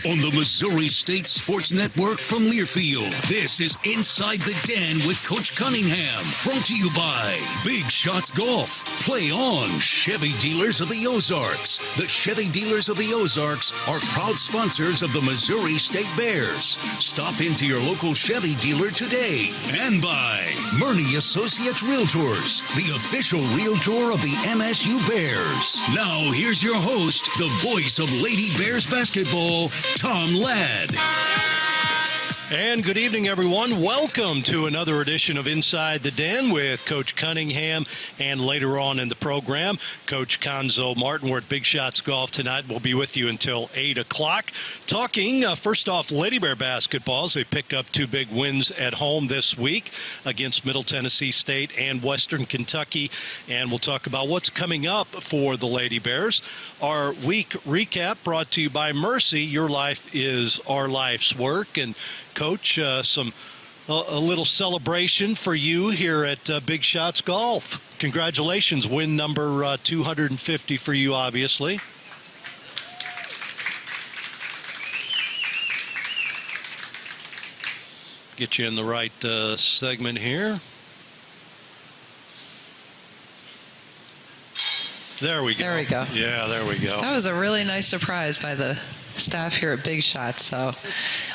on the Missouri State Sports Network from Learfield. This is Inside the Den with Coach Cunningham. Brought to you by Big Shots Golf. Play on, Chevy Dealers of the Ozarks. The Chevy Dealers of the Ozarks are proud sponsors of the Missouri State Bears. Stop into your local Chevy dealer today. And by Murney Associates Realtors, the official realtor of the MSU Bears. Now, here's your host, the voice of Lady Bears basketball, Tom Ladd. And good evening, everyone. Welcome to another edition of Inside the Den with Coach Cunningham. And later on in the program, Coach Conzo Martin. We're at Big Shots Golf tonight. We'll be with you until 8 o'clock. Talking, first off, Lady Bear basketball as they pick up two big wins at home this week against Middle Tennessee State and Western Kentucky. And we'll talk about what's coming up for the Lady Bears. Our week recap brought to you by Mercy. Your life is our life's work. And Coach, a little celebration for you here at Big Shots Golf. Congratulations, win number 250 for you, obviously. Get you in the right segment here. There we go. There we go. Yeah, there we go. That was a really nice surprise by the staff here at Big Shots. So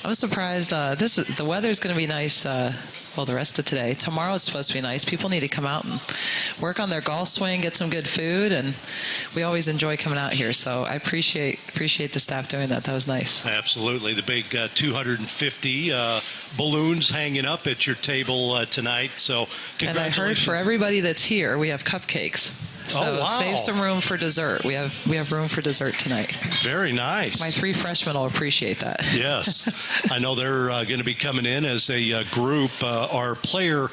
I'm surprised. The weather's going to be nice. The rest of today. Tomorrow is supposed to be nice. People need to come out and work on their golf swing, get some good food, and we always enjoy coming out here. So I appreciate the staff doing that. That was nice. Absolutely. The big 250 balloons hanging up at your table tonight. So congratulations. And I heard for everybody that's here, we have cupcakes. So save some room for dessert. We have room for dessert tonight. Very nice. My 3 freshmen will appreciate that. Yes. I know they're going to be coming in as a group. Our player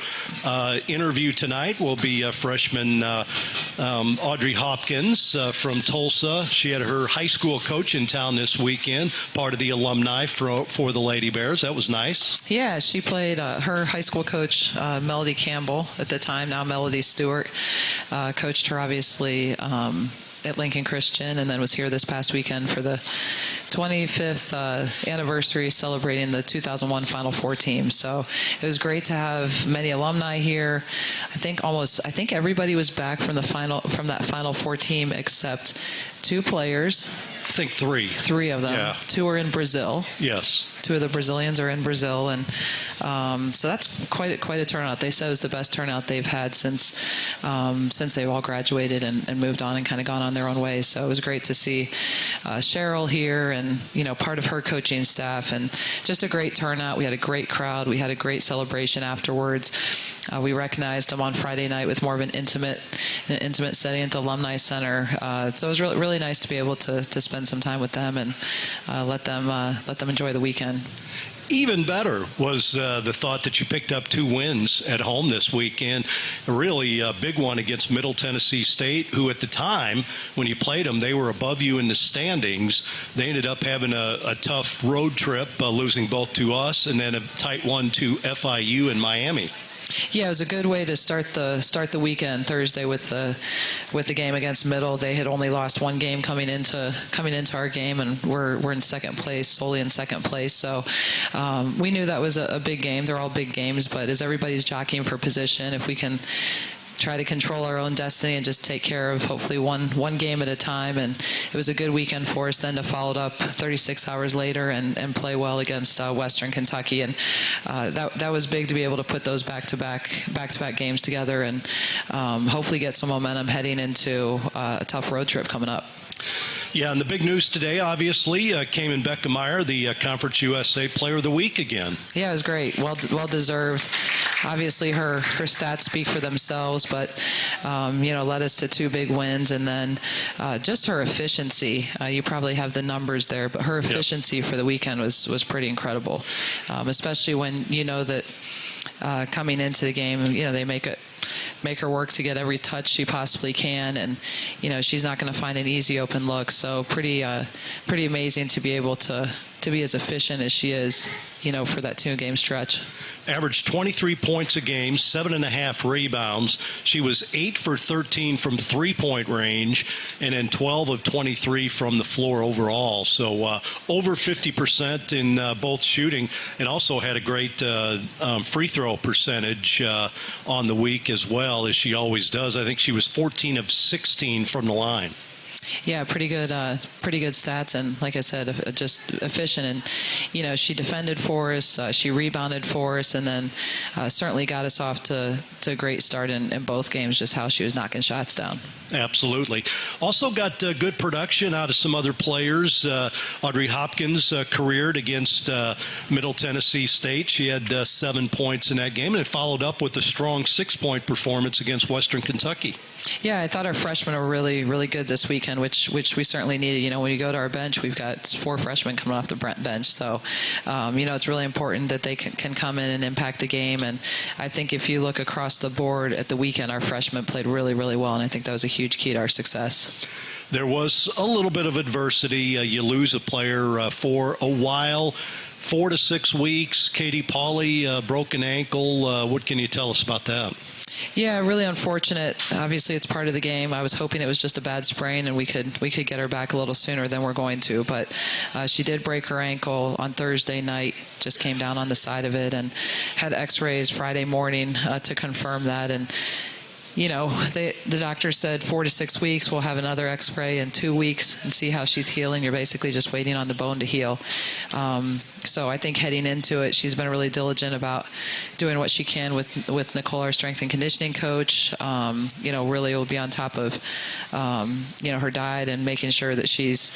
interview tonight will be freshman Audrey Hopkins from Tulsa. She had her high school coach in town this weekend, part of the alumni for the Lady Bears. That was nice. Yeah, she played her high school coach, Melody Campbell at the time, now Melody Stewart, coached her obviously at Lincoln Christian, and then was here this past weekend for the 25th anniversary celebrating the 2001 Final Four team. So it was great to have many alumni here. I think everybody was back from that Final Four team except 2 players. I think 3. 3 of them. Yeah. 2 are in Brazil. Yes. 2 of the Brazilians are in Brazil, and so that's quite a turnout. They said it was the best turnout they've had since they've all graduated and moved on and kind of gone on their own ways. So it was great to see Cheryl here and part of her coaching staff, and just a great turnout. We had a great crowd. We had a great celebration afterwards. We recognized them on Friday night with more of an intimate setting at the Alumni Center. So it was really, really nice to be able to spend some time with them and let them enjoy the weekend. Even better was the thought that you picked up 2 wins at home this weekend. A really big one against Middle Tennessee State, who at the time, when you played them, they were above you in the standings. They ended up having a tough road trip, losing both to us, and then a tight one to FIU in Miami. Yeah, it was a good way to start the weekend Thursday with the game against Middle. They had only lost 1 game coming into our game, and we're in second place, solely in second place. So we knew that was a big game. They're all big games, but as everybody's jockeying for position, if we can try to control our own destiny and just take care of hopefully one game at a time. And it was a good weekend for us then to follow it up 36 hours later and play well against Western Kentucky. And that was big to be able to put those back-to-back games together and hopefully get some momentum heading into a tough road trip coming up. Yeah, and the big news today, obviously, Cayman Beckemeyer, the Conference USA Player of the Week again. Yeah, it was great. Well deserved. Obviously, her stats speak for themselves, but led us to 2 big wins, and then just her efficiency. You probably have the numbers there, but her efficiency for the weekend was pretty incredible, especially when you know that coming into the game, they make her work to get every touch she possibly can, and she's not going to find an easy open look. So pretty amazing to be able to to be as efficient as she is, for that 2-game stretch. Averaged 23 points a game, 7.5 rebounds. She was 8 for 13 from three-point range, and then 12 of 23 from the floor overall. So over 50% in both shooting, and also had a great free throw percentage on the week as well, as she always does. I think she was 14 of 16 from the line. Yeah, pretty good stats, and like I said, just efficient. And she defended for us, she rebounded for us, and then certainly got us off to a great start in both games. Just how she was knocking shots down. Absolutely. Also got good production out of some other players. Audrey Hopkins careered against Middle Tennessee State. She had 7 points in that game, and it followed up with a strong 6-point performance against Western Kentucky. Yeah, I thought our freshmen were really, really good this weekend, which we certainly needed. When you go to our bench, we've got 4 freshmen coming off the bench. So, it's really important that they can come in and impact the game. And I think if you look across the board at the weekend, our freshmen played really, really well. And I think that was a huge key to our success. There was a little bit of adversity. You lose a player for a while, 4 to 6 weeks. Katie Pauley, broken ankle. What can you tell us about that? Yeah, really unfortunate. Obviously, it's part of the game. I was hoping it was just a bad sprain and we could get her back a little sooner than we're going to. But she did break her ankle on Thursday night, just came down on the side of it, and had x-rays Friday morning to confirm that. And the doctor said 4 to 6 weeks. We'll have another x-ray in 2 weeks and see how she's healing. You're basically just waiting on the bone to heal. So I think heading into it, she's been really diligent about doing what she can with Nicole, our strength and conditioning coach. Really will be on top of, her diet and making sure that she's,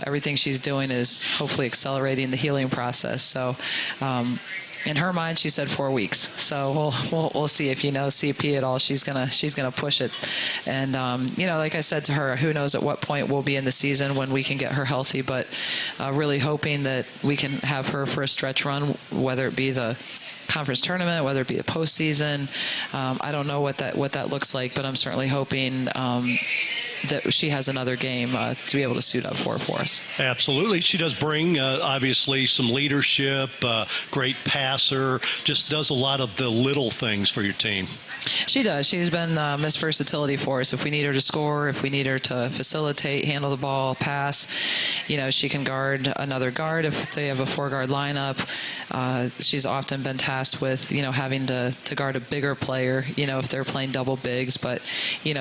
everything she's doing is hopefully accelerating the healing process. So, in her mind, she said 4 weeks. So we'll see if CP at all. She's gonna push it, and like I said to her, who knows at what point we'll be in the season when we can get her healthy. But really hoping that we can have her for a stretch run, whether it be the conference tournament, whether it be the postseason. I don't know what that looks like, but I'm certainly hoping that she has another game to be able to suit up for us. Absolutely. She does bring, obviously, some leadership, great passer, just does a lot of the little things for your team. She does. She's been Miss Versatility for us. If we need her to score, if we need her to facilitate, handle the ball, pass, she can guard another guard if they have a 4-guard lineup. She's often been tasked with, having to guard a bigger player, if they're playing double bigs, but,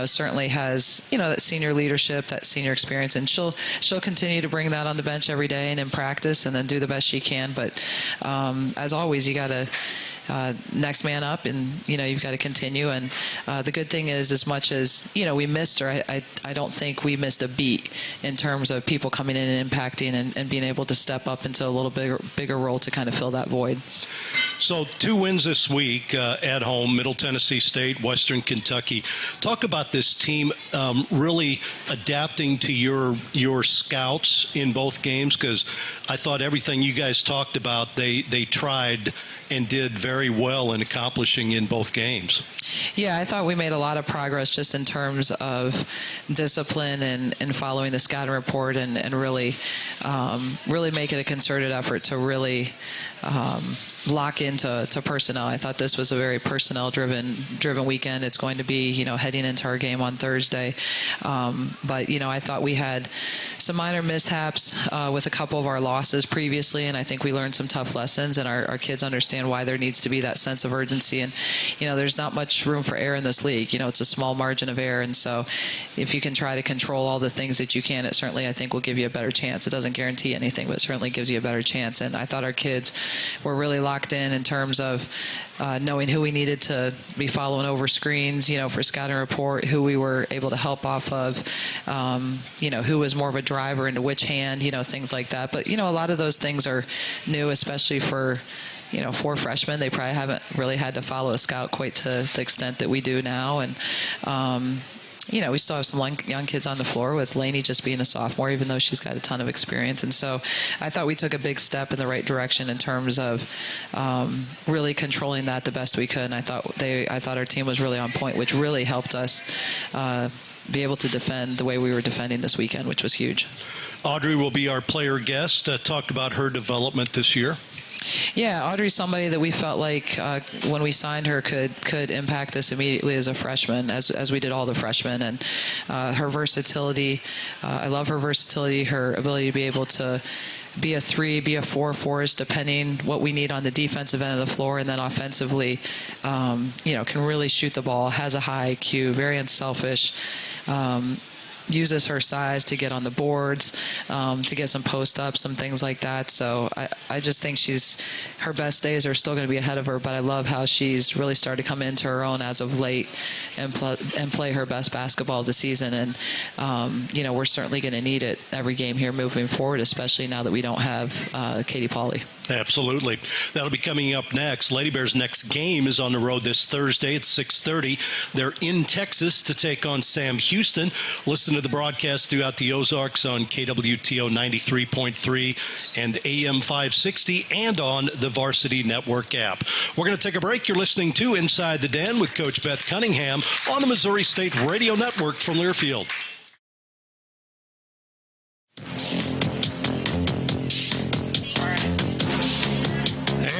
certainly has, that senior leadership, that senior experience, and she'll continue to bring that on the bench every day and in practice and then do the best she can. But as always, you got to next man up, and you've got to continue. And the good thing is, as much as we missed her, I don't think we missed a beat in terms of people coming in and impacting and being able to step up into a little bigger role to kind of fill that void. So 2 wins this week at home, Middle Tennessee State, Western Kentucky. Talk about this team really adapting to your scouts in both games, because I thought everything you guys talked about, they tried and did very well in accomplishing in both games. Yeah, I thought we made a lot of progress just in terms of discipline and following the scouting report and really make it a concerted effort to really lock into personnel. I thought this was a very personnel-driven weekend. It's going to be, heading into our game on Thursday. But, I thought we had some minor mishaps with a couple of our losses previously, and I think we learned some tough lessons, and our kids understand why there needs to be that sense of urgency. And, there's not much room for error in this league. It's a small margin of error, and so if you can try to control all the things that you can, it certainly, I think, will give you a better chance. It doesn't guarantee anything, but it certainly gives you a better chance. And I thought our kids were really locked in terms of knowing who we needed to be following over screens, for scouting report, who we were able to help off of, who was more of a driver into which hand, things like that. But, a lot of those things are new, especially for freshmen. They probably haven't really had to follow a scout quite to the extent that we do now. And, we still have some young kids on the floor, with Lainey just being a sophomore, even though she's got a ton of experience. And so I thought we took a big step in the right direction in terms of really controlling that the best we could. And I thought our team was really on point, which really helped us be able to defend the way we were defending this weekend, which was huge. Audrey will be our player guest. Talk about her development this year. Yeah, Audrey's somebody that we felt like when we signed her could impact us immediately as a freshman, as we did all the freshmen. And her versatility, I love her versatility, her ability to be able to be a 3, be a 4 for us, depending what we need on the defensive end of the floor, and then offensively, can really shoot the ball, has a high IQ, very unselfish. Uses her size to get on the boards, to get some post-ups, some things like that. So I just think her best days are still going to be ahead of her, but I love how she's really started to come into her own as of late and play her best basketball of the season. And, we're certainly going to need it every game here moving forward, especially now that we don't have Katie Pauley. Absolutely. That'll be coming up next. Lady Bears' next game is on the road this Thursday at 6:30. They're in Texas to take on Sam Houston. Listen to the broadcast throughout the Ozarks on KWTO 93.3 and AM 560 and on the Varsity Network app. We're going to take a break. You're listening to Inside the Den with Coach Beth Cunningham on the Missouri State Radio Network from Learfield.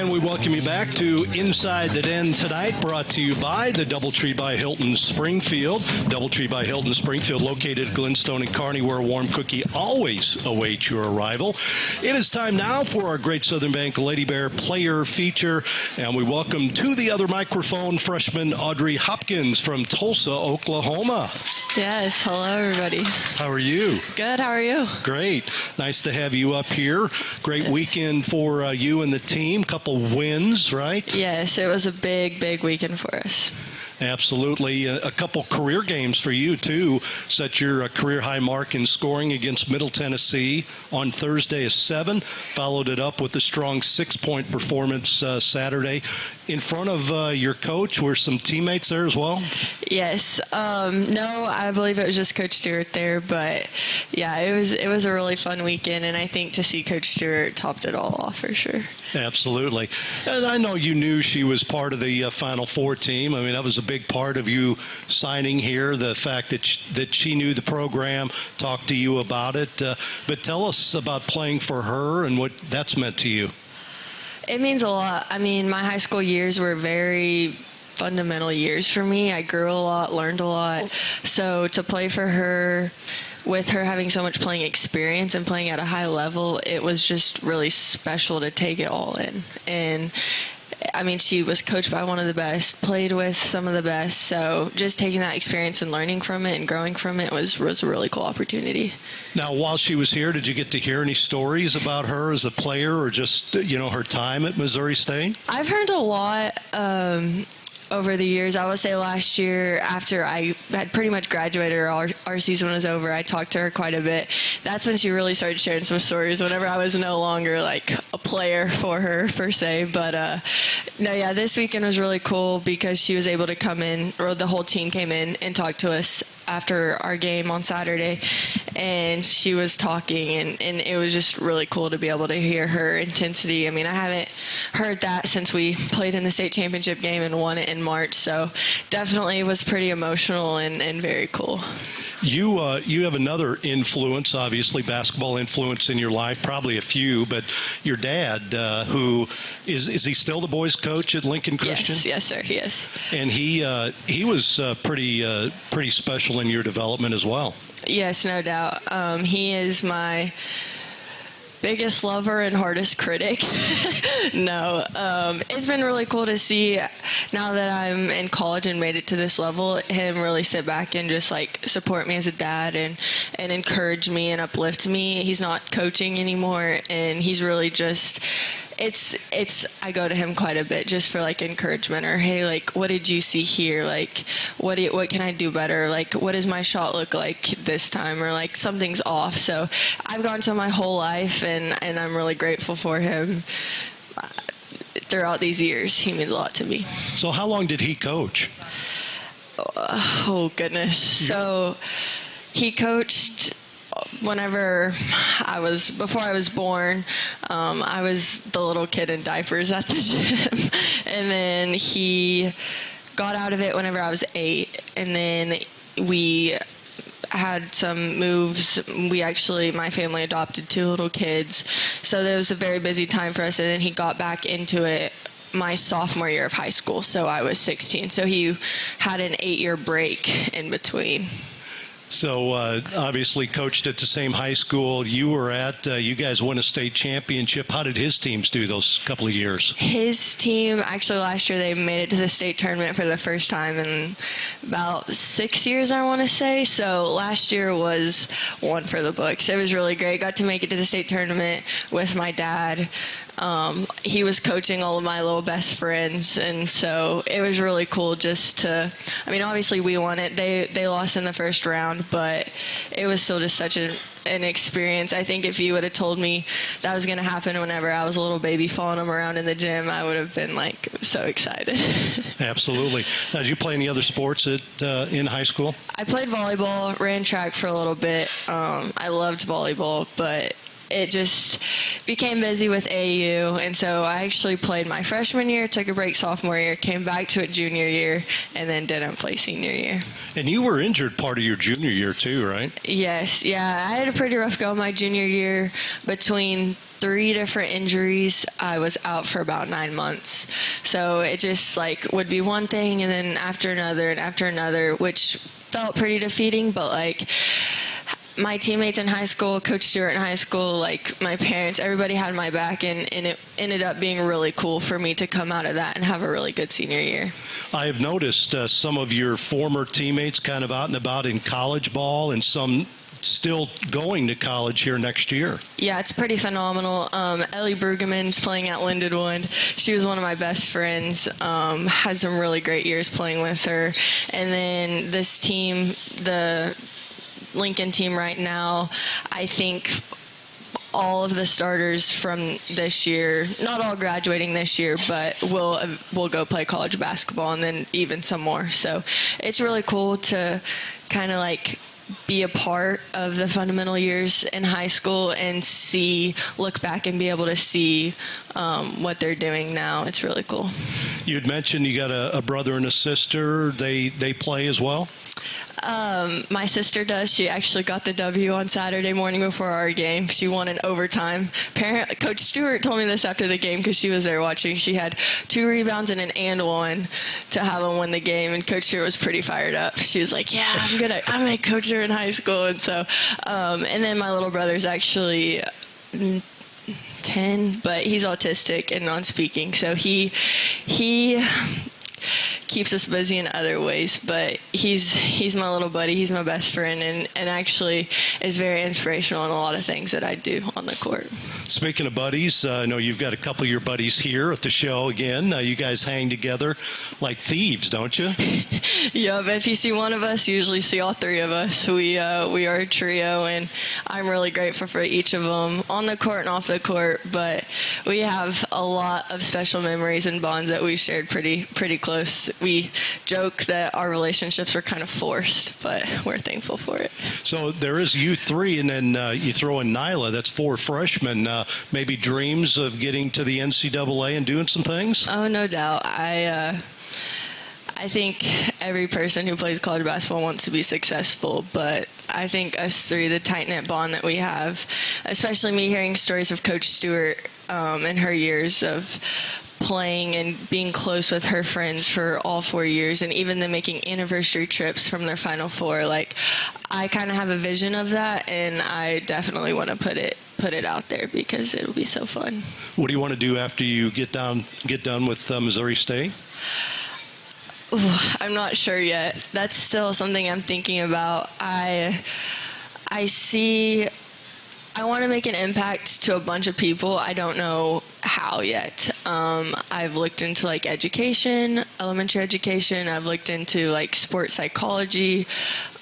And we welcome you back to Inside the Den tonight, brought to you by the Doubletree by Hilton Springfield. Doubletree by Hilton Springfield, located at Glenstone and Kearney, where a warm cookie always awaits your arrival. It is time now for our Great Southern Bank Lady Bear player feature, and we welcome to the other microphone freshman Audrey Hopkins from Tulsa, Oklahoma. Yes, hello everybody. How are you? Good, how are you? Great. Nice to have you up here. Great weekend for you and the team. Couple wins, right? Yes, it was a big weekend for us. Absolutely. A couple career games for you, too. Set your career high mark in scoring against Middle Tennessee on Thursday at 7. Followed it up with a strong 6-point performance Saturday. In front of your coach, were some teammates there as well? Yes. No, I believe it was just Coach Stewart there, but yeah, it was a really fun weekend, and I think to see Coach Stewart topped it all off for sure. Absolutely. And I know you knew she was part of the Final Four team. I mean, that was a big part of you signing here, the fact that she knew the program, talked to you about it. But tell us about playing for her and what that's meant to you. It means a lot. I mean, my high school years were very fundamental years for me. I grew a lot, learned a lot. So to play for her, with her having so much playing experience and playing at a high level, it was just really special to take it all in. And I mean, she was coached by one of the best, played with some of the best. So just taking that experience and learning from it and growing from it was a really cool opportunity. Now, while she was here, did you get to hear any stories about her as a player or just, her time at Missouri State? I've heard a lot over the years. I would say last year, after I had pretty much graduated or our season was over, I talked to her quite a bit. That's when she really started sharing some stories, whenever I was no longer like a player for her per se. But this weekend was really cool because she was able to come in, or the whole team came in and talked to us after our game on Saturday, and she was talking, and it was just really cool to be able to hear her intensity. I mean, I haven't heard that since we played in the state championship game and won it in March, so definitely was pretty emotional and very cool. You have another influence, obviously basketball influence in your life, probably a few, but your dad, who is he still the boys coach at Lincoln Christian? Yes, sir, he is. And he was pretty special in your development as well. Yes, no doubt. He is my biggest lover and hardest critic. No, it's been really cool to see now that I'm in college and made it to this level, him really sit back and just like support me as a dad and encourage me and uplift me. He's not coaching anymore, and he's really just I go to him quite a bit just for like encouragement, or hey, like, what did you see here? Like, what can I do better? Like, what does my shot look like this time? Or like something's off. So I've gone to him my whole life, and I'm really grateful for him throughout these years. He means a lot to me. So how long did he coach? Oh goodness. So he coached before I was born. I was the little kid in diapers at the gym. And then he got out of it whenever I was 8. And then we had some moves. My family adopted 2 little kids, so there was a very busy time for us, and then he got back into it my sophomore year of high school, so I was 16. So he had an 8-year break in between. So obviously coached at the same high school you were at. You guys won a state championship. How did his teams do those couple of years? His team, actually last year, they made it to the state tournament for the first time in about 6 years, I want to say. So last year was one for the books. It was really great. Got to make it to the state tournament with my dad. He was coaching all of my little best friends, and so it was really cool just to, obviously we won it. They lost in the first round, but it was still just such an experience. I think if you would have told me that was going to happen whenever I was a little baby following them around in the gym, I would have been so excited. Absolutely. Now, did you play any other sports in high school? I played volleyball, ran track for a little bit. I loved volleyball, but it just became busy with AU, and so I actually played my freshman year, took a break sophomore year, came back to it junior year, and then didn't play senior year. And you were injured part of your junior year too, right? Yes, yeah. I had a pretty rough go my junior year. Between 3 different injuries, I was out for about 9 months. So it just would be one thing and then after another, which felt pretty defeating, but my teammates in high school, Coach Stewart in high school, my parents, everybody had my back, and it ended up being really cool for me to come out of that and have a really good senior year. I have noticed some of your former teammates kind of out and about in college ball, and some still going to college here next year. Yeah, it's pretty phenomenal. Ellie Brueggemann's playing at Lindenwood. She was one of my best friends. Had some really great years playing with her. And then this team, the Lincoln team right now, I think all of the starters from this year, not all graduating this year, but will go play college basketball, and then even some more. So it's really cool to kind of be a part of the fundamental years in high school and look back and be able to see what they're doing now. It's really cool. You had mentioned you got a brother and a sister. They play as well? My sister does. She actually got the W on Saturday morning before our game. She won in overtime. Coach Stewart told me this after the game because she was there watching. She had 2 rebounds and an and one to have them win the game, and Coach Stewart was pretty fired up. She was like, "Yeah, I'm gonna coach her in high school." And so, and then my little brother's actually 10, but he's autistic and non-speaking, so he keeps us busy in other ways, but he's my little buddy. He's my best friend, and actually is very inspirational in a lot of things that I do on the court. Speaking of buddies, I know you've got a couple of your buddies here at the show again. You guys hang together like thieves, don't you? Yep. If you see one of us, you usually see all 3 of us. We are a trio, and I'm really grateful for each of them on the court and off the court. But we have a lot of special memories and bonds that we shared pretty close. We joke that our relationships are kind of forced, but we're thankful for it. So there is you 3, and then you throw in Nyla. That's 4 freshmen. Maybe dreams of getting to the NCAA and doing some things? Oh, no doubt. I think every person who plays college basketball wants to be successful, but I think us 3, the tight-knit bond that we have, especially me hearing stories of Coach Stewart and her years of playing and being close with her friends for all 4 years, and even them making anniversary trips from their Final Four. I kind of have a vision of that, and I definitely want to put it out there because it'll be so fun. What do you want to do after you get done with Missouri State? Ooh, I'm not sure yet. That's still something I'm thinking about. I want to make an impact to a bunch of people. I don't know how yet. I've looked into education, elementary education. I've looked into sports psychology,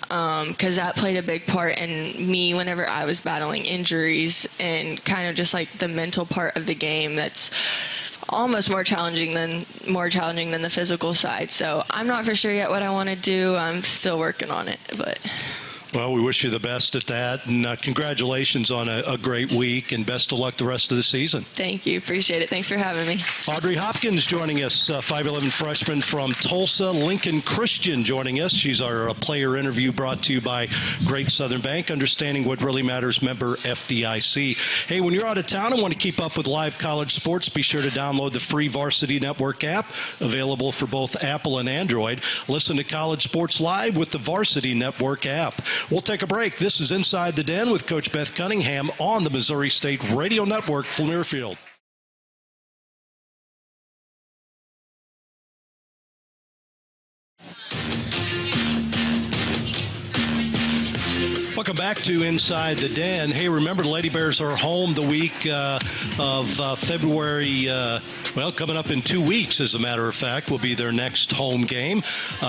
because that played a big part in me whenever I was battling injuries and kind of just the mental part of the game. That's almost more challenging than the physical side. So I'm not for sure yet what I want to do. I'm still working on it, but. Well, we wish you the best at that, and congratulations on a great week, and best of luck the rest of the season. Thank you. Appreciate it. Thanks for having me. Audrey Hopkins joining us, 5'11 freshman from Tulsa. Lincoln Christian joining us. She's our player interview brought to you by Great Southern Bank, understanding what really matters, member FDIC. Hey, when you're out of town and want to keep up with live college sports, be sure to download the free Varsity Network app, available for both Apple and Android. Listen to college sports live with the Varsity Network app. We'll take a break. This is Inside the Den with Coach Beth Cunningham on the Missouri State Radio Network from Learfield. Welcome back to Inside the Den. Hey, remember, the Lady Bears are home the week of February, coming up in 2 weeks, as a matter of fact, will be their next home game.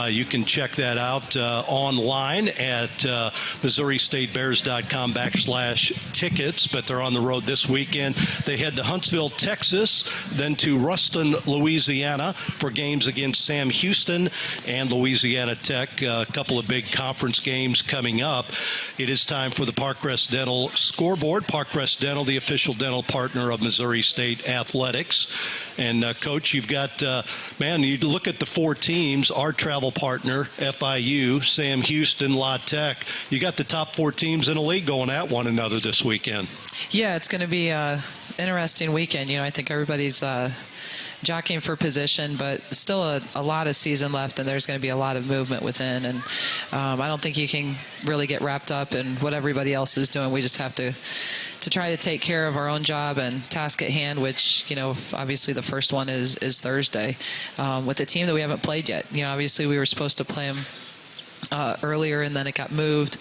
You can check that out online at MissouriStateBears.com/tickets, but they're on the road this weekend. They head to Huntsville, Texas, then to Ruston, Louisiana for games against Sam Houston and Louisiana Tech. A couple of big conference games coming up. It is time for the Parkrest Dental scoreboard. Parkrest Dental, the official dental partner of Missouri State Athletics. And, Coach, you've got, you look at the four teams, our travel partner, FIU, Sam Houston, La Tech. You got the top four teams in the league going at one another this weekend. Yeah, it's going to be an interesting weekend. I think everybody's jockeying for position, but still a lot of season left, and there's going to be a lot of movement within. And I don't think you can really get wrapped up in what everybody else is doing. We just have to try to take care of our own job and task at hand, which, obviously the first one is Thursday with a team that we haven't played yet. Obviously we were supposed to play them earlier, and then it got moved.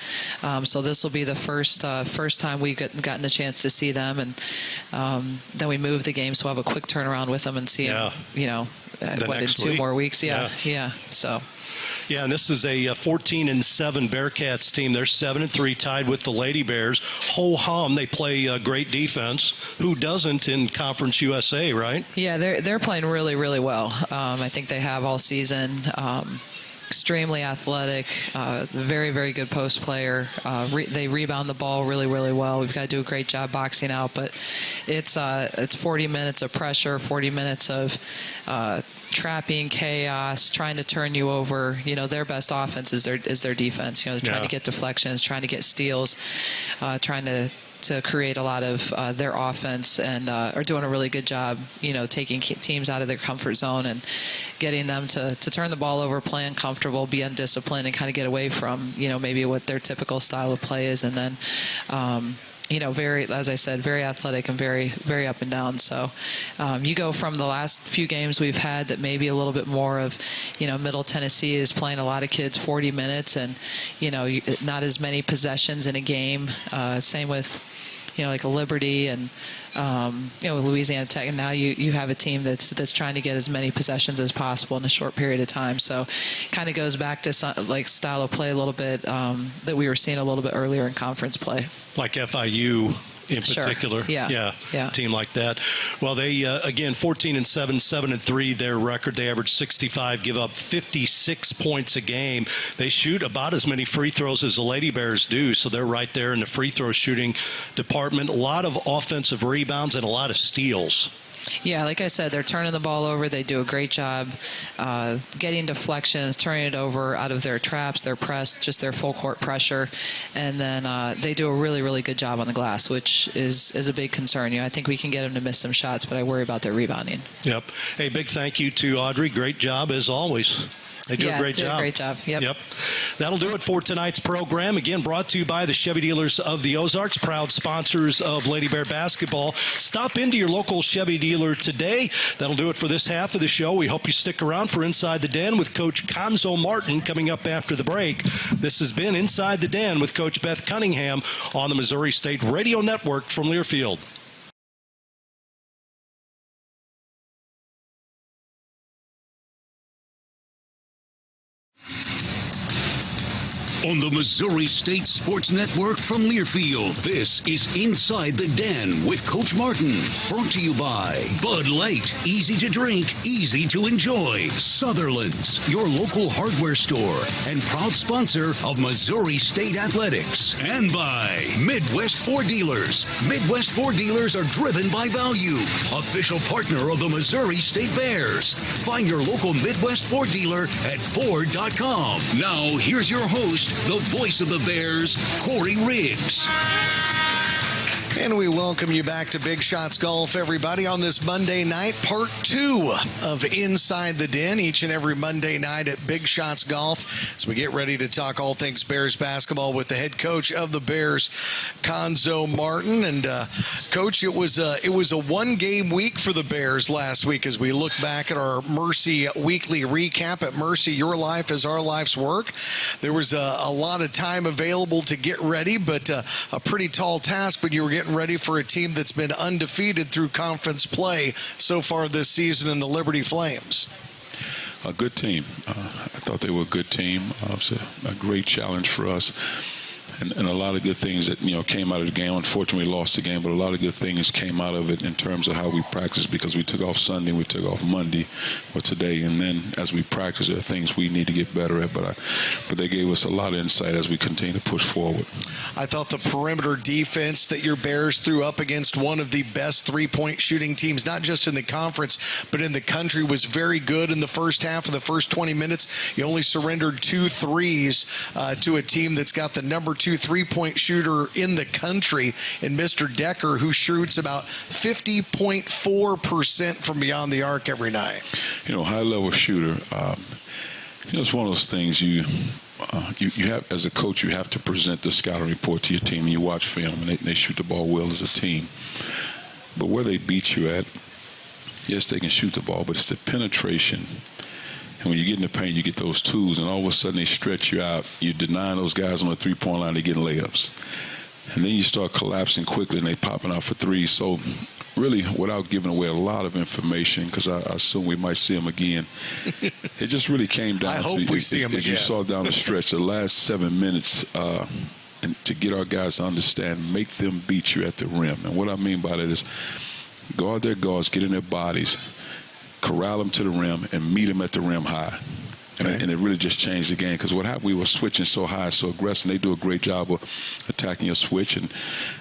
So this will be the first time we've gotten a chance to see them, and then we moved the game, so we'll have a quick turnaround with them and see them, in 2 more weeks. Yeah. So. Yeah, and this is a 14-7 Bearcats team. They're 7-3, tied with the Lady Bears. Ho hum, they play great defense. Who doesn't in Conference USA, right? Yeah, they're playing really, really well. I think they have all season. Extremely athletic, very, very good post player. They rebound the ball really, really well. We've got to do a great job boxing out, but it's 40 minutes of pressure, 40 minutes of trapping, chaos, trying to turn you over. Their best offense is their defense. They're trying to get deflections, trying to get steals, trying to create a lot of their offense, and are doing a really good job, taking teams out of their comfort zone and getting them to turn the ball over, play uncomfortable, be undisciplined, and kind of get away from, maybe what their typical style of play is. And then, very, as I said, very athletic and very, very up and down. So you go from the last few games we've had that maybe a little bit more of, Middle Tennessee is playing a lot of kids 40 minutes and, not as many possessions in a game. Same with, like a Liberty and, Louisiana Tech. And now you have a team that's trying to get as many possessions as possible in a short period of time. So kind of goes back to style of play a little bit that we were seeing a little bit earlier in conference play. Like FIU in particular. Sure. Yeah. Team like that. Well, they, again, 14-7, 7-3, their record. They average 65, give up 56 points a game. They shoot about as many free throws as the Lady Bears do, so they're right there in the free throw shooting department. A lot of offensive rebounds and a lot of steals. Yeah, like I said, they're turning the ball over. They do a great job getting deflections, turning it over out of their traps, their press, just their full court pressure. And then they do a really, really good job on the glass, which is a big concern. I think we can get them to miss some shots, but I worry about their rebounding. Yep. Hey, big thank you to Audrey. Great job as always. They do a great job. Great job. Yep. That'll do it for tonight's program. Again, brought to you by the Chevy Dealers of the Ozarks, proud sponsors of Lady Bear basketball. Stop into your local Chevy dealer today. That'll do it for this half of the show. We hope you stick around for Inside the Den with Coach Conzo Martin coming up after the break. This has been Inside the Den with Coach Beth Cunningham on the Missouri State Radio Network from Learfield. on the Missouri State Sports Network from Learfield. This is Inside the Den with Coach Martin. Brought to you by Bud Light. Easy to drink, easy to enjoy. Sutherland's, your local hardware store and proud sponsor of Missouri State Athletics. And by Midwest Ford Dealers. Midwest Ford Dealers are driven by value. Official partner of the Missouri State Bears. Find your local Midwest Ford dealer at Ford.com. Now, here's your host, the voice of the Bears, Corey Riggs. And we welcome you back to Big Shots Golf, everybody, on this Monday night, part 2 of Inside the Den, each and every Monday night at Big Shots Golf, as we get ready to talk all things Bears basketball with the head coach of the Bears, Cuonzo Martin. And Coach, it was a one-game week for the Bears last week as we look back at our Mercy weekly recap. At Mercy, your life is our life's work. There was a lot of time available to get ready, but a pretty tall task when you were getting ready for a team that's been undefeated through conference play so far this season in the Liberty Flames. A good team. I thought they were a good team. It was a great challenge for us. And a lot of good things that, came out of the game. Unfortunately, we lost the game, but a lot of good things came out of it in terms of how we practiced, because we took off Sunday, we took off Monday or today, and then as we practice, there are things we need to get better at. But they gave us a lot of insight as we continue to push forward. I thought the perimeter defense that your Bears threw up against one of the best three-point shooting teams, not just in the conference, but in the country, was very good in the first half. Of the first 20 minutes, you only surrendered 2 threes to a team that's got the number 2 three-point shooter in the country in Mr. Decker, who shoots about 50.4% from beyond the arc every night. High-level shooter. It's one of those things you have, as a coach, you have to present the scouting report to your team, and you watch film, and they shoot the ball well as a team. But where they beat you at, yes, they can shoot the ball, but it's the penetration. And when you get in the paint, you get those twos, and all of a sudden they stretch you out. You're denying those guys on the three-point line, they're getting layups. And then you start collapsing quickly, and they popping out for threes. So really, without giving away a lot of information, because I assume we might see them again, it just really came down I to, hope we see them as again. you saw down the stretch, the last 7 minutes, and to get our guys to understand, make them beat you at the rim. And what I mean by that is guard their guards, get in their bodies, corral them to the rim, and meet them at the rim high. And it really just changed the game, because what happened, we were switching so high, so aggressive. They do a great job of attacking your switch, and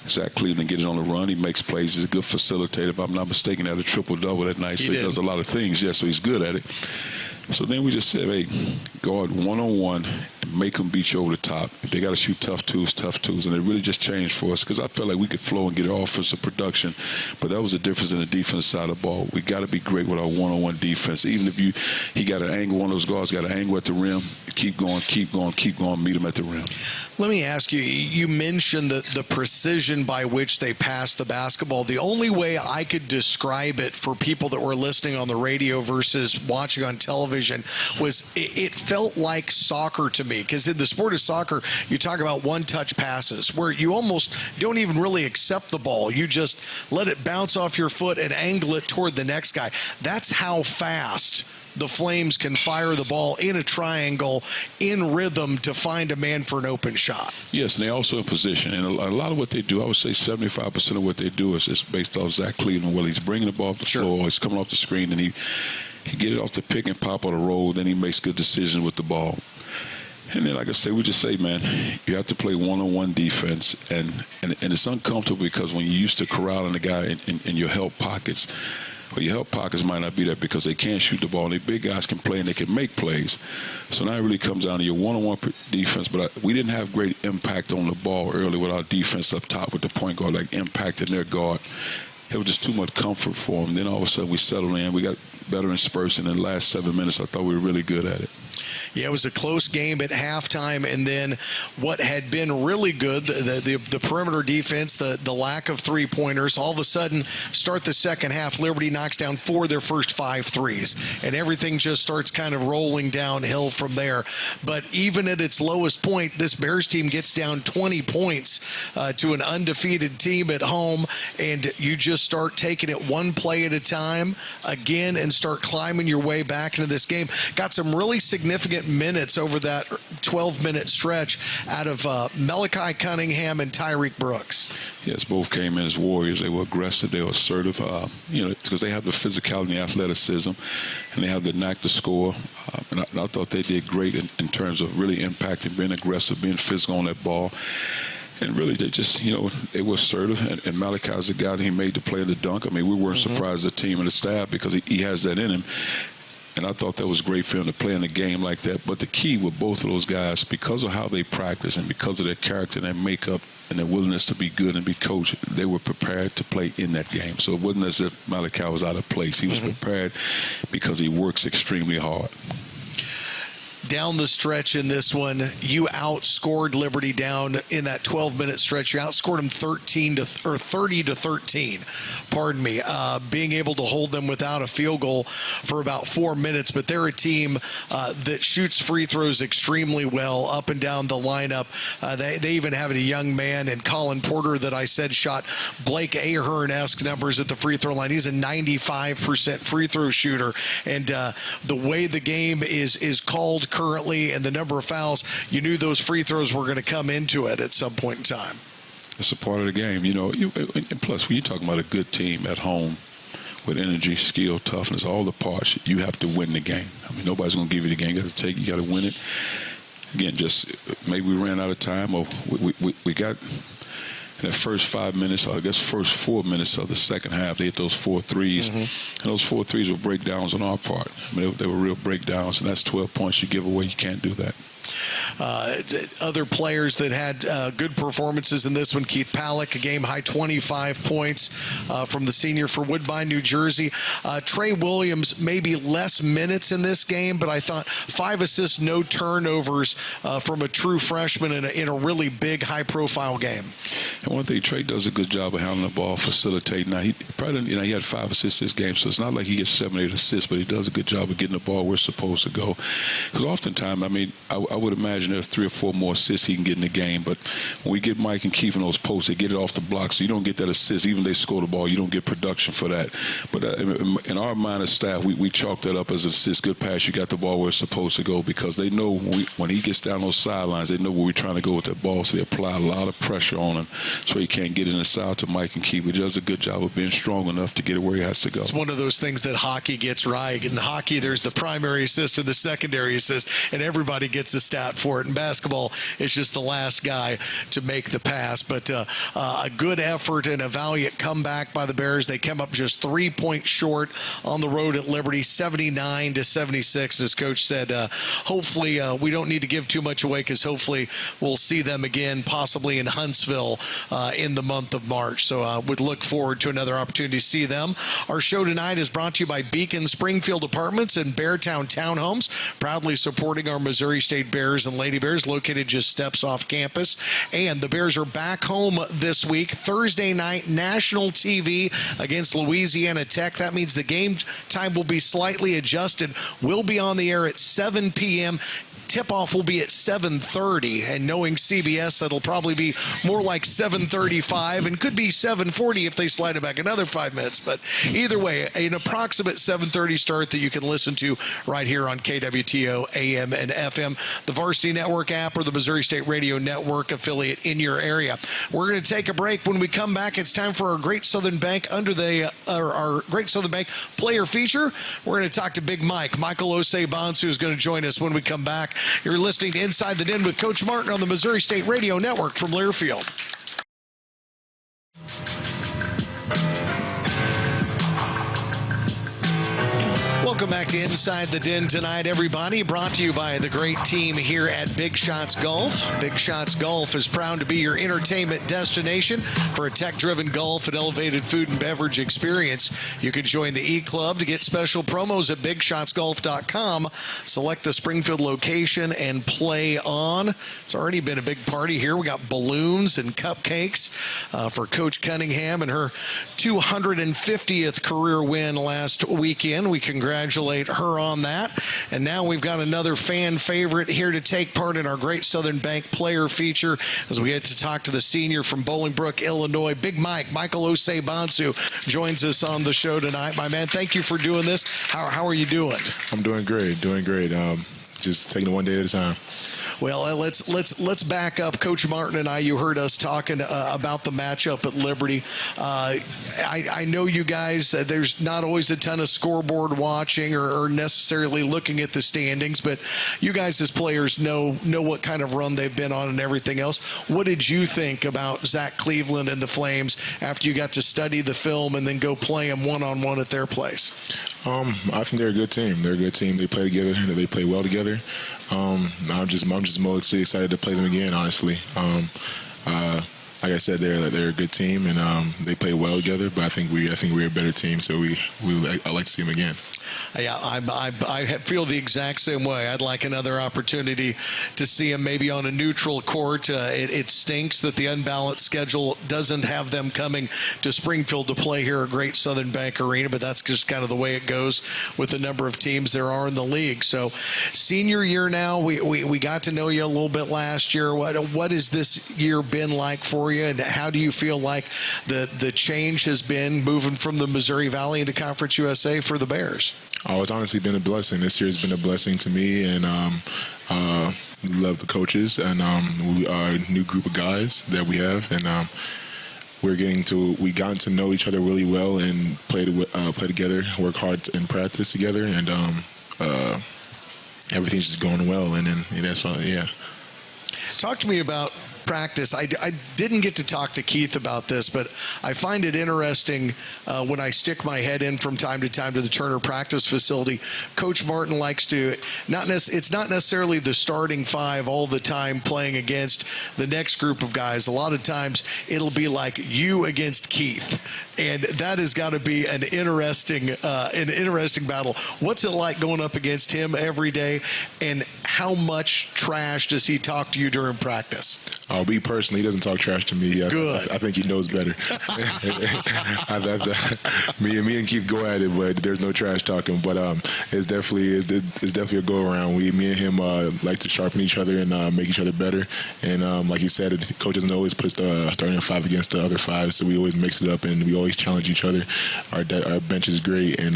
Zach Cleveland get it on the run. He makes plays. He's a good facilitator. If I'm not mistaken, had a triple-double that night, so he does a lot of things. Yeah, so he's good at it. So then we just said, hey, guard one-on-one and make them beat you over the top. If they got to shoot tough twos. And it really just changed for us, because I felt like we could flow and get offensive production. But that was the difference in the defense side of the ball. We got to be great with our one-on-one defense. Even if he got an angle, one of those guards got an angle at the rim, keep going, meet him at the rim. Let me ask you, you mentioned the precision by which they pass the basketball. The only way I could describe it for people that were listening on the radio versus watching on television was it felt like soccer to me, because in the sport of soccer, you talk about one-touch passes where you almost don't even really accept the ball. You just let it bounce off your foot and angle it toward the next guy. That's how fast the Flames can fire the ball in a triangle in rhythm to find a man for an open shot. Yes, and they also in position. And a lot of what they do, I would say 75% of what they do is based off Zach Cleveland. Well, he's bringing the ball off the floor, he's coming off the screen, and he get it off the pick and pop on the roll, then he makes good decisions with the ball. And then, like I say, we just say, man, you have to play one-on-one defense. And it's uncomfortable, because when you're used to corralling the guy in your help pockets, well, your help pockets might not be there because they can't shoot the ball. And the big guys can play and they can make plays. So now it really comes down to your one-on-one defense. But we didn't have great impact on the ball early with our defense up top with the point guard, like impacting their guard. It was just too much comfort for them. Then all of a sudden we settled in. We got better in spurts. In the last 7 minutes, I thought we were really good at it. Yeah, it was a close game at halftime, and then what had been really good, the perimeter defense, the lack of three-pointers, all of a sudden start the second half, Liberty knocks down 4 of their first 5 threes, and everything just starts kind of rolling downhill from there. But even at its lowest point, this Bears team gets down 20 points to an undefeated team at home, and you just start taking it one play at a time again and start climbing your way back into this game. Got some really significant significant minutes over that 12-minute stretch out of Malachi Cunningham and Tyreek Brooks. Yes, both came in as warriors. They were aggressive. They were assertive, because they have the physicality and the athleticism, and they have the knack to score. And I thought they did great in terms of really impacting, being aggressive, being physical on that ball. And really, they just, they were assertive. And Malachi's the guy that he made the play in the dunk. I mean, we weren't surprised, the team and the staff, because he has that in him. And I thought that was great for him to play in a game like that. But the key with both of those guys, because of how they practice and because of their character and their makeup and their willingness to be good and be coached, they were prepared to play in that game. So it wasn't as if Malachi was out of place. He was prepared because he works extremely hard. Down the stretch in this one, you outscored Liberty down in that 12-minute stretch. You outscored them 30 to 13. Pardon me. Being able to hold them without a field goal for about 4 minutes. But they're a team that shoots free throws extremely well up and down the lineup. They even have a young man in Colin Porter that I said shot Blake Ahern-esque numbers at the free throw line. He's a 95% free throw shooter. And the way the game is called currently and the number of fouls, you knew those free throws were going to come into it at some point in time. It's a part of the game, and plus, when you're talking about a good team at home with energy, skill, toughness, all the parts, you have to win the game. I mean, nobody's going to give you the game. You got to take it. You got to win it. Again, just maybe we ran out of time, or we got in the first 5 minutes, or I guess first 4 minutes of the second half, they hit those 4 threes. And those 4 threes were breakdowns on our part. I mean, they were real breakdowns, and that's 12 points you give away. You can't do that. Other players that had good performances in this one, Keith Pallick, a game-high 25 points from the senior for Woodbine, New Jersey. Trey Williams, maybe less minutes in this game, but I thought 5 assists, no turnovers from a true freshman in a really big, high-profile game. And one thing, Trey does a good job of handling the ball, facilitating. Now, he probably didn't, he had 5 assists this game, so it's not like he gets 7 or 8 assists, but he does a good job of getting the ball where it's supposed to go. Because oftentimes, I mean, I would imagine there's 3 or 4 more assists he can get in the game, but when we get Mike and Keith in those posts, they get it off the block, so you don't get that assist. Even if they score the ball, you don't get production for that. But in our mind as staff, we chalk that up as an assist, good pass, you got the ball where it's supposed to go, because they know when he gets down those sidelines, they know where we're trying to go with that ball, so they apply a lot of pressure on him so he can't get it inside to Mike and Keith. He does a good job of being strong enough to get it where he has to go. It's one of those things that hockey gets right. In hockey, there's the primary assist and the secondary assist, and everybody gets a stat for it. In basketball, it's just the last guy to make the pass. But a good effort and a valiant comeback by the Bears. They came up just 3 points short on the road at Liberty, 79-76. As Coach said, hopefully we don't need to give too much away, because hopefully we'll see them again, possibly in Huntsville in the month of March. So would look forward to another opportunity to see them. Our show tonight is brought to you by Beacon Springfield Apartments and Beartown Townhomes, proudly supporting our Missouri State Bears and Lady Bears, located just steps off campus. And the Bears are back home this week, Thursday night, national TV against Louisiana Tech. That means the game time will be slightly adjusted. We'll be on the air at 7 p.m. Tip-off will be at 7:30, and knowing CBS, that'll probably be more like 7:35 and could be 7:40 if they slide it back another 5 minutes. But either way, an approximate 7:30 start that you can listen to right here on KWTO AM and FM, the Varsity Network app, or the Missouri State Radio Network affiliate in your area. We're going to take a break. When we come back, it's time for our Great Southern Bank our Great Southern Bank player feature. We're going to talk to Big Mike. Michael Osei-Bonsu is going to join us when we come back. You're listening to Inside the Den with Coach Martin on the Missouri State Radio Network from Learfield. Welcome back to Inside the Den tonight, everybody. Brought to you by the great team here at Big Shots Golf. Big Shots Golf is proud to be your entertainment destination for a tech-driven golf and elevated food and beverage experience. You can join the E-Club to get special promos at BigShotsGolf.com. Select the Springfield location and play on. It's already been a big party here. We got balloons and cupcakes for Coach Cunningham and her 250th career win last weekend. We congratulate her on that. And now we've got another fan favorite here to take part in our Great Southern Bank player feature as we get to talk to the senior from Bolingbrook, Illinois. Big Mike, Michael Osei-Bonsu, joins us on the show tonight. My man, thank you for doing this. How are you doing? I'm doing great, just taking it one day at a time. Well, let's back up. Coach Martin and I, you heard us talking about the matchup at Liberty. I know you guys, there's not always a ton of scoreboard watching or necessarily looking at the standings, but you guys as players know what kind of run they've been on and everything else. What did you think about Zach Cleveland and the Flames after you got to study the film and then go play them one-on-one at their place? I think they're a good team. They're a good team. They play together. They play well together. I'm just mostly excited to play them again, honestly. Like I said, they're a good team and they play well together. But I think we're a better team, so I like to see them again. Yeah, I feel the exact same way. I'd like another opportunity to see them maybe on a neutral court. It stinks that the unbalanced schedule doesn't have them coming to Springfield to play here at Great Southern Bank Arena, but that's just kind of the way it goes with the number of teams there are in the league. So senior year now, we got to know you a little bit last year. What has this year been like for you, and how do you feel like the change has been moving from the Missouri Valley into Conference USA for the Bears? Oh, it's honestly been a blessing. This year has been a blessing to me, and love the coaches, and we are a new group of guys that we have, and we gotten to know each other really well and play together, work hard in practice together, and everything's just going well, and then that's all. Yeah. Talk to me about practice. I didn't get to talk to Keith about this, but I find it interesting when I stick my head in from time to time to the Turner practice facility. Coach Martin likes to it's not necessarily the starting five all the time playing against the next group of guys. A lot of times it'll be like you against Keith, and that has got to be an interesting battle. What's it like going up against him every day, and how much trash does he talk to you during practice? Me personally, he doesn't talk trash to me. Good. I think he knows better. Me and Keith go at it, but there's no trash talking. But it's definitely a go around. Me and him like to sharpen each other and make each other better. And like you said, the coach doesn't always put the starting five against the other five, so we always mix it up and we always challenge each other. Our bench is great, and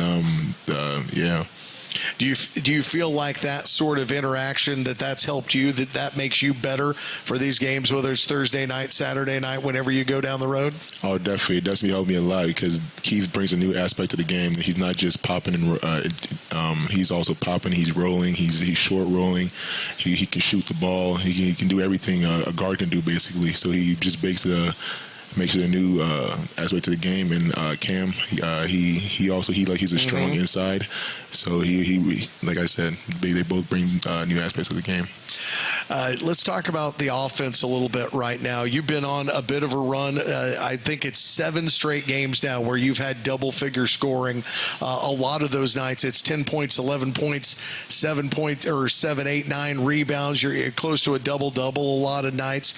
yeah. Do you feel like that sort of interaction that's helped you, that makes you better for these games, whether it's Thursday night, Saturday night, whenever you go down the road? Oh, definitely. It definitely helped me a lot because Keith brings a new aspect to the game. He's not just popping and he's also popping. He's rolling. He's short rolling. He can shoot the ball. He can do everything a guard can do basically. So he just makes it a new aspect to the game. And Cam, he's a strong inside. So he like I said, they both bring new aspects of the game. Let's talk about the offense a little bit right now. You've been on a bit of a run. I think it's 7 straight games now where you've had double-figure scoring. A lot of those nights, it's 10 points, 11 points, 7 points, or 7, 8, 9 rebounds. You're close to a double-double a lot of nights.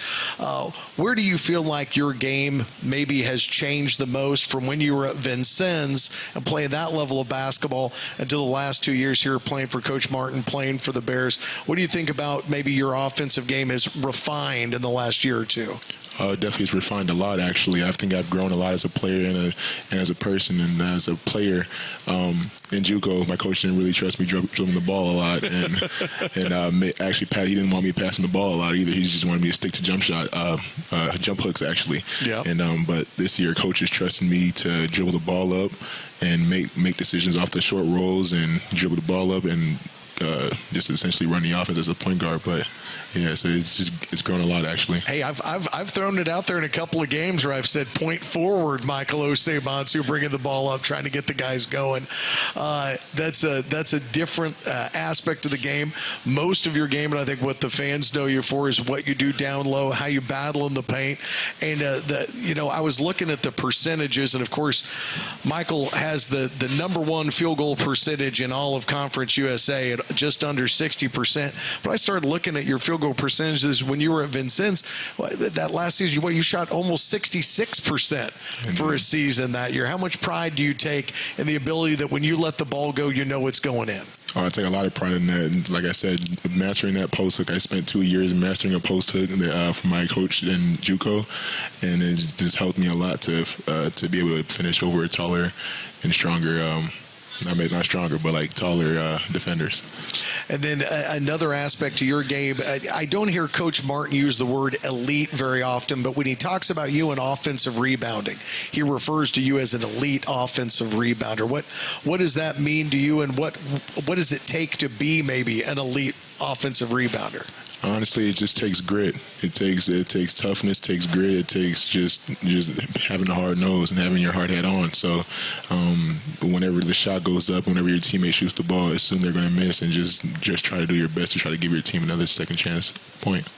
Where do you feel like your game maybe has changed the most from when you were at Vincennes and playing that level of basketball until the last 2 years here playing for Coach Martin, playing for the Bears? What do you think about maybe your offensive game has refined in the last year or two? Definitely it's refined a lot, actually. I think I've grown a lot as a player and as a person and as a player. In JUCO, my coach didn't really trust me dribbling the ball a lot, and actually, he didn't want me passing the ball a lot either. He just wanted me to stick to jump hooks, actually. Yeah. And but this year, coach is trusting me to dribble the ball up and make decisions off the short rolls and dribble the ball up and just essentially run the offense as a point guard. But yeah, so it's grown a lot, actually. Hey, I've thrown it out there in a couple of games where I've said point forward, Michael Osei-Bonsu bringing the ball up, trying to get the guys going. That's a different aspect of the game. Most of your game, and I think what the fans know you for, is what you do down low, how you battle in the paint. And I was looking at the percentages, and of course, Michael has the number 1 field goal percentage in all of Conference USA at just under 60%. But I started looking at your field goal percentages when you were at Vincennes. That last season, you shot almost 66% for a season that year. How much pride do you take in the ability that when you let the ball go, you know it's going in? I take a lot of pride in that. And like I said, mastering that post hook, I spent 2 years mastering a post hook from my coach in JUCO, and it just helped me a lot to be able to finish over a taller and stronger not stronger, but like taller defenders. And then another aspect to your game, I don't hear Coach Martin use the word elite very often, but when he talks about you in offensive rebounding, he refers to you as an elite offensive rebounder. What does that mean to you, and what does it take to be maybe an elite offensive rebounder? Honestly, it just takes grit. It takes toughness, takes grit. It takes just having a hard nose and having your hard hat on. So whenever the shot goes up, whenever your teammate shoots the ball, assume they're going to miss, and just try to do your best to try to give your team another second chance point.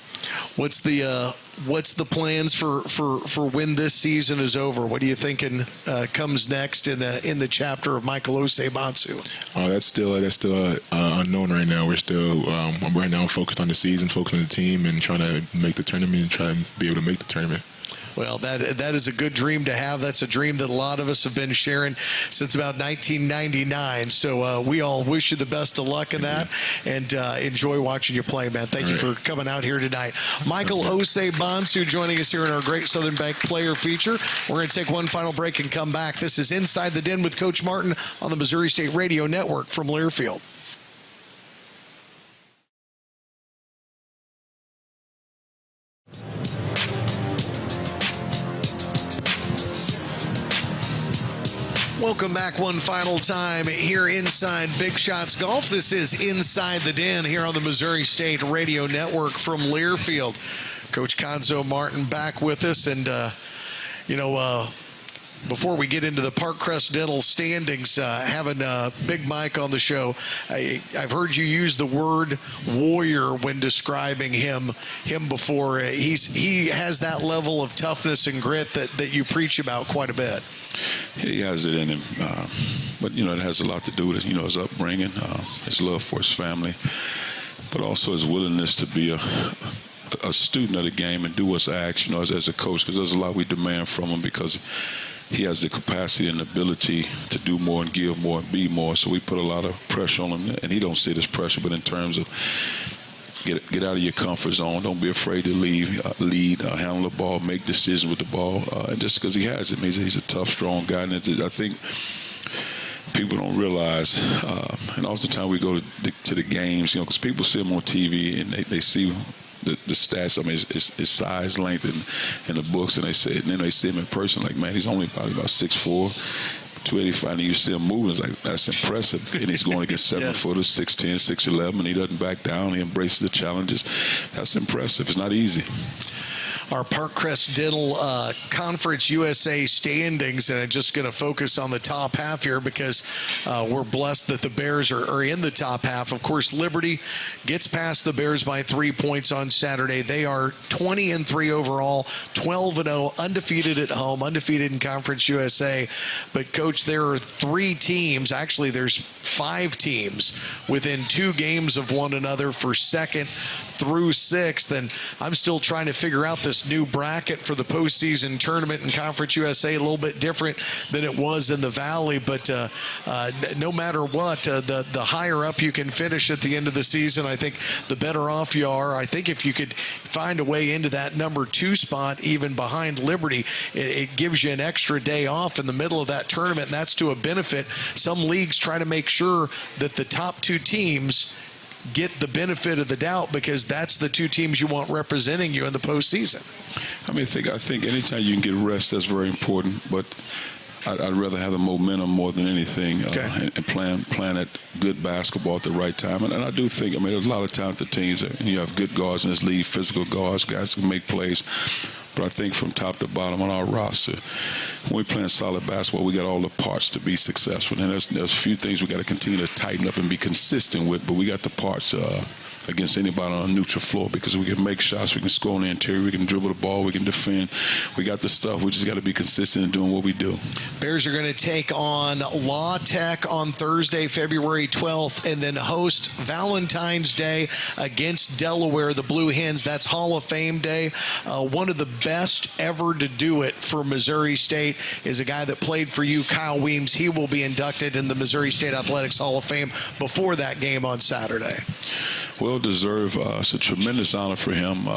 What's the plans for when this season is over? What are you thinking comes next in the chapter of Michael Osei-Bonsu? Oh, that's still unknown right now. We're still right now focused on the season, focused on the team, and trying to make the tournament and try to be able to make the tournament. Well, that is a good dream to have. That's a dream that a lot of us have been sharing since about 1999. So we all wish you the best of luck in that, and enjoy watching you play, man. Thank you for coming out here tonight. Michael Osei-Bonsu joining us here in our Great Southern Bank player feature. We're going to take one final break and come back. This is Inside the Den with Coach Martin on the Missouri State Radio Network from Learfield. Welcome back one final time here inside Big Shots Golf. This is Inside the Den here on the Missouri State Radio Network from Learfield. Coach Cuonzo Martin back with us. And, before we get into the Parkcrest Dental standings, having Big Mike on the show, I've heard you use the word warrior when describing him before. He has that level of toughness and grit that you preach about quite a bit. He has it in him, but it has a lot to do with his upbringing, his love for his family, but also his willingness to be a student of the game and do what's asked, as a coach, because there's a lot we demand from him because he has the capacity and ability to do more and give more and be more. So we put a lot of pressure on him, and he don't see it as pressure, but in terms of get out of your comfort zone. Don't be afraid to lead, handle the ball, make decisions with the ball. And just because he has it means he's a tough, strong guy. And I think people don't realize, and oftentimes we go to the games, because people see him on TV and they see the stats. I mean, his size, length, in the books, and then they see him in person. Like, man, he's only probably about 6'4". 285, and you see him moving. It's like, that's impressive. And he's going against 7-footers, 6'10", 6'11", and he doesn't back down. He embraces the challenges. That's impressive. It's not easy. Our Parkcrest Dental Conference USA standings, and I'm just going to focus on the top half here because we're blessed that the Bears are in the top half. Of course, Liberty gets past the Bears by 3 points on Saturday. They are 20-3 overall, 12-0, undefeated at home, undefeated in Conference USA. But, Coach, there are 3 teams. Actually, there's 5 teams within 2 games of one another for second through 6th, and I'm still trying to figure out this new bracket for the postseason tournament in Conference USA, a little bit different than it was in the Valley, but no matter what, the higher up you can finish at the end of the season, I think the better off you are. I think if you could find a way into that number 2 spot, even behind Liberty, it gives you an extra day off in the middle of that tournament, and that's to a benefit. Some leagues try to make sure that the top 2 teams get the benefit of the doubt because that's the 2 teams you want representing you in the postseason. I think anytime you can get rest, that's very important. But I'd rather have the momentum more than anything, and playing at good basketball at the right time. And I do think, there's a lot of talented teams, and you have good guards in this league, physical guards, guys who can make plays. But I think from top to bottom on our roster, when we're playing solid basketball, we got all the parts to be successful. And there's a few things we got to continue to tighten up and be consistent with, but we got the parts against anybody on a neutral floor because we can make shots, we can score on the interior, we can dribble the ball, we can defend. We got the stuff. We just got to be consistent in doing what we do. Bears are going to take on La Tech on Thursday, February 12th, and then host Valentine's Day against Delaware, the Blue Hens. That's Hall of Fame Day. One of the best ever to do it for Missouri State is a guy that played for you, Kyle Weems. He will be inducted in the Missouri State Athletics Hall of Fame before that game on Saturday. Well deserved. It's a tremendous honor for him.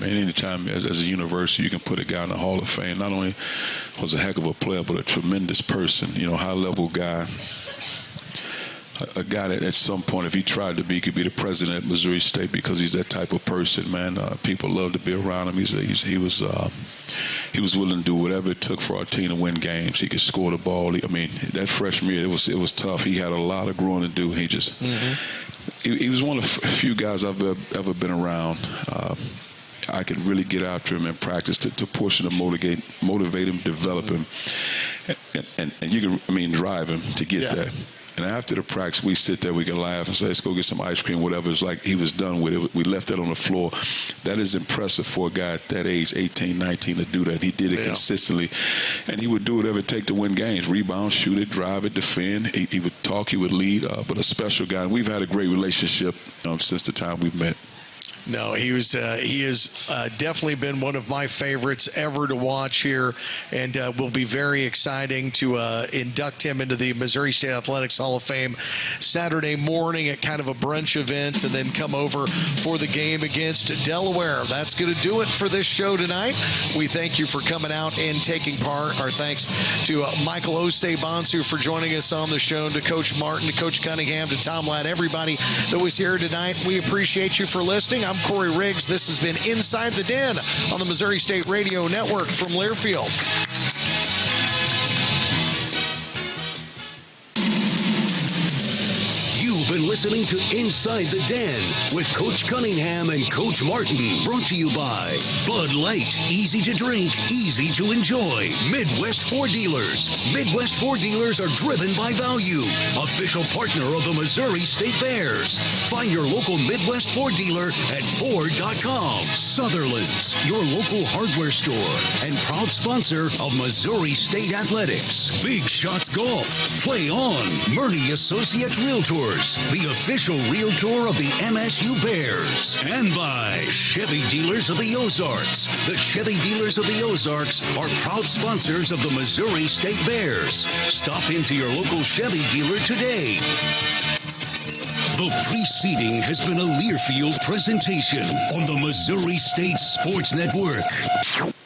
Anytime as a university you can put a guy in the Hall of Fame, not only was a heck of a player, but a tremendous person, high-level guy. a guy that at some point, if he tried to be, he could be the president of Missouri State because he's that type of person, man. People love to be around him. He was willing to do whatever it took for our team to win games. He could score the ball. That freshman year, it was tough. He had a lot of growing to do. He just he was one of the few guys I've ever been around. I could really get after him in practice to push him, to motivate him, develop him, and you can drive him to get there. And after the practice, we sit there, we can laugh and say, let's go get some ice cream, whatever. It's like he was done with it. We left that on the floor. That is impressive for a guy at that age, 18, 19, to do that. He did it consistently. And he would do whatever it take to win games. Rebound, shoot it, drive it, defend. He would talk, he would lead, but a special guy. And we've had a great relationship since the time we've met. No, he has definitely been one of my favorites ever to watch here, and will be very exciting to induct him into the Missouri State Athletics Hall of Fame Saturday morning at kind of a brunch event, and then come over for the game against Delaware. That's going to do it for this show tonight. We thank you for coming out and taking part. Our thanks to Michael Ostee-Bonsu for joining us on the show, to Coach Martin, to Coach Cunningham, to Tom Ladd, everybody that was here tonight. We appreciate you for listening. I'm Corey Riggs. This has been Inside the Den on the Missouri State Radio Network from Learfield. You've been listening to Inside the Den with Coach Cunningham and Coach Martin. Brought to you by Bud Light. Easy to drink, easy to enjoy. Midwest Ford Dealers. Midwest Ford Dealers are driven by value. Official partner of the Missouri State Bears. Find your local Midwest Ford dealer at Ford.com. Sutherland's, your local hardware store and proud sponsor of Missouri State Athletics. Big Shots Golf. Play on. Murney Associates Realtors, the official realtor of the MSU Bears. And by Chevy Dealers of the Ozarks. The Chevy Dealers of the Ozarks are proud sponsors of the Missouri State Bears. Stop into your local Chevy dealer today. The preceding has been a Learfield presentation on the Missouri State Sports Network.